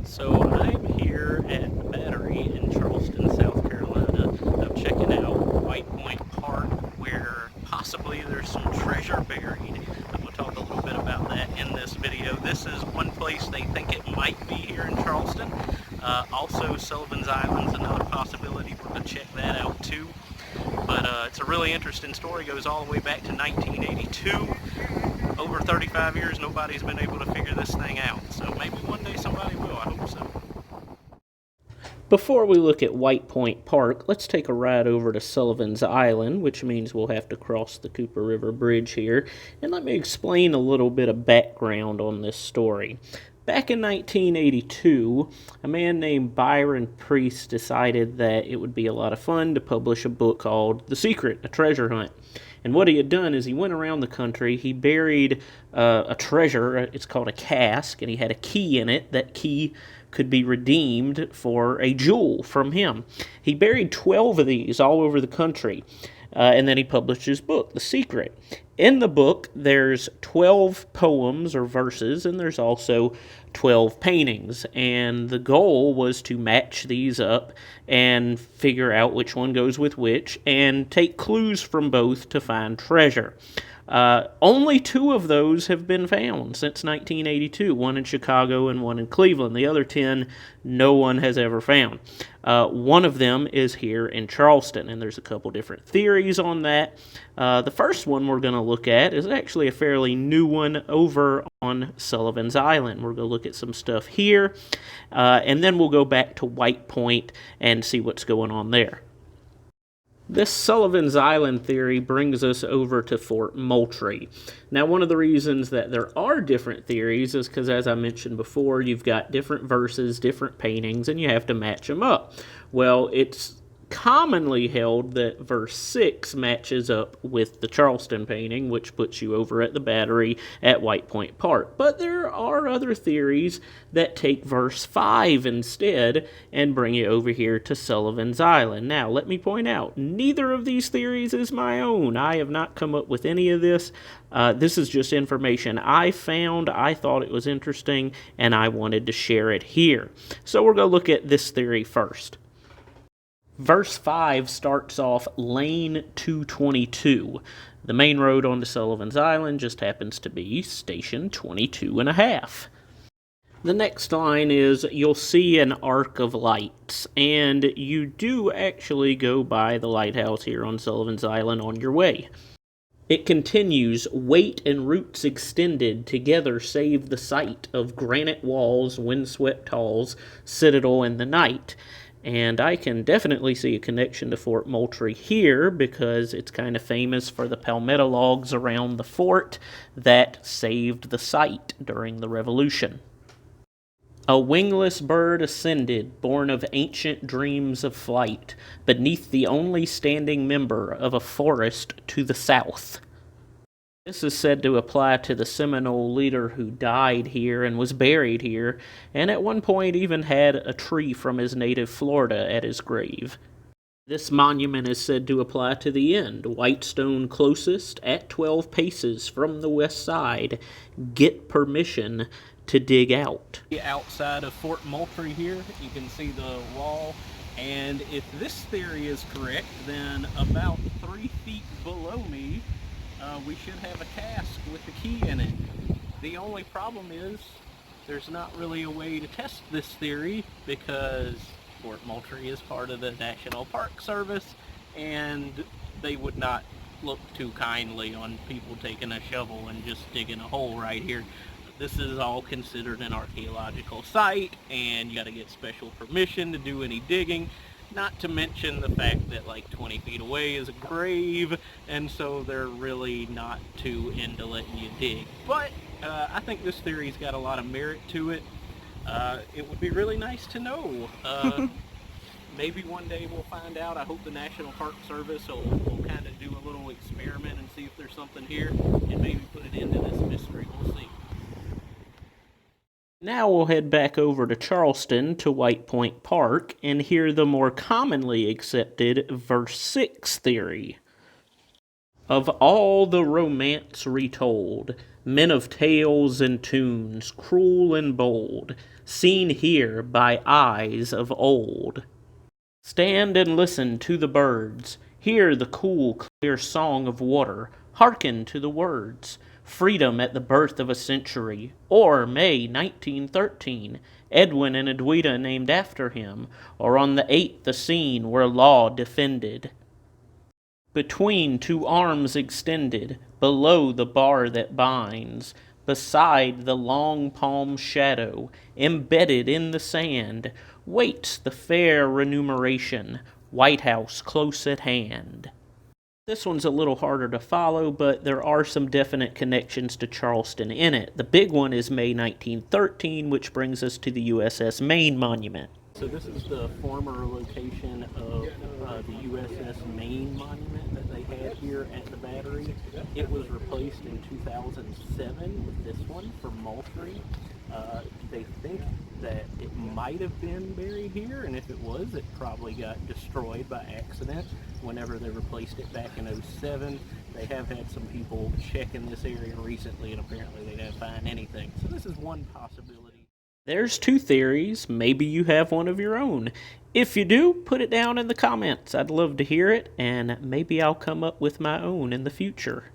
So I'm here at the Battery in Charleston, South Carolina. I'm checking out White Point Park, where possibly there's some treasure buried. I'm going to talk a little bit about that in this video. This is one place they think it might be here in Charleston. Also, Sullivan's Island's another possibility. We're going to check that out too. But it's a really interesting story. It goes all the way back to 1982. Over 35 years, nobody's been able to figure this thing out. So maybe one day somebody will. I hope so. Before we look at White Point Park, let's take a ride over to Sullivan's Island, which means we'll have to cross the Cooper River Bridge here. And let me explain a little bit of background on this story. Back in 1982, a man named Byron Priest decided that it would be a lot of fun to publish a book called The Secret, A Treasure Hunt. And what he had done is he went around the country, he buried a treasure, it's called a casque, and he had a key in it. That key could be redeemed for a jewel from him. He buried 12 of these all over the country, and then he published his book, The Secret. In the book, there's 12 poems or verses, and there's also 12 paintings, and the goal was to match these up and figure out which one goes with which, and take clues from both to find treasure. Only 2 of those have been found since 1982, one in Chicago and one in Cleveland. The other 10, no one has ever found. One of them is here in Charleston, and there's a couple different theories on that. The first one we're going to look at is actually a fairly new one over on Sullivan's Island. We're going to look at some stuff here, and then we'll go back to White Point and see what's going on there. This Sullivan's Island theory brings us over to Fort Moultrie. Now, one of the reasons that there are different theories is because, as I mentioned before, you've got different verses, different paintings, and you have to match them up. Well, it's commonly held that verse 6 matches up with the Charleston painting, which puts you over at the Battery at White Point Park. But there are other theories that take verse 5 instead and bring you over here to Sullivan's Island. Now, let me point out, neither of these theories is my own. I have not come up with any of this. This is just information I found. I thought it was interesting, and I wanted to share it here. So we're going to look at this theory first. Verse 5 starts off Lane 222. The main road onto Sullivan's Island just happens to be Station 22 and a half. The next line is, you'll see an arc of lights, and you do actually go by the lighthouse here on Sullivan's Island on your way. It continues, weight and roots extended together save the sight of granite walls, windswept halls, citadel in the night. And I can definitely see a connection to Fort Moultrie here because it's kind of famous for the palmetto logs around the fort that saved the site during the Revolution. A wingless bird ascended, born of ancient dreams of flight, beneath the only standing member of a forest to the south. This is said to apply to the Seminole leader who died here and was buried here, and at one point even had a tree from his native Florida at his grave. This monument is said to apply to the end. White stone closest, at 12 paces from the west side. Get permission to dig out. Outside of Fort Moultrie here, you can see the wall, and if this theory is correct, then about 3 feet below me, we should have a casque with the key in it. The only problem is there's not really a way to test this theory because Fort Moultrie is part of the National Park Service, and they would not look too kindly on people taking a shovel and just digging a hole right here. This is all considered an archaeological site, and you got to get special permission to do any digging. Not to mention the fact that like 20 feet away is a grave, and so they're really not too into letting you dig. But I think this theory's got a lot of merit to it. It would be really nice to know. Maybe one day we'll find out. I hope the National Park Service will kind of do a little experiment and see if there's something here, and maybe put an end to this mystery. We'll see. Now we'll head back over to Charleston to White Point Park and hear the more commonly accepted verse 6 theory. Of all the romance retold, men of tales and tunes, cruel and bold, seen here by eyes of old. Stand and listen to the birds, hear the cool, clear song of water, hearken to the words. Freedom at the birth of a century, or May 1913, Edwin and Edwina named after him, or on the 8th the scene where law defended. Between two arms extended, below the bar that binds, beside the long palm shadow, embedded in the sand, waits the fair remuneration, White House close at hand. This one's a little harder to follow, but there are some definite connections to Charleston in it. The big one is May 1913, which brings us to the USS Maine Monument. So this is the former location of the USS Maine Monument that they had here at the Battery. It was replaced in 2007 with this one for Moultrie. They think that it might have been buried here, and if it was, it probably got destroyed by accident whenever they replaced it back in 07. They have had some people check in this area recently, and apparently they didn't find anything. So this is one possibility. There's two theories. Maybe you have one of your own. If you do, put it down in the comments. I'd love to hear it, and maybe I'll come up with my own in the future.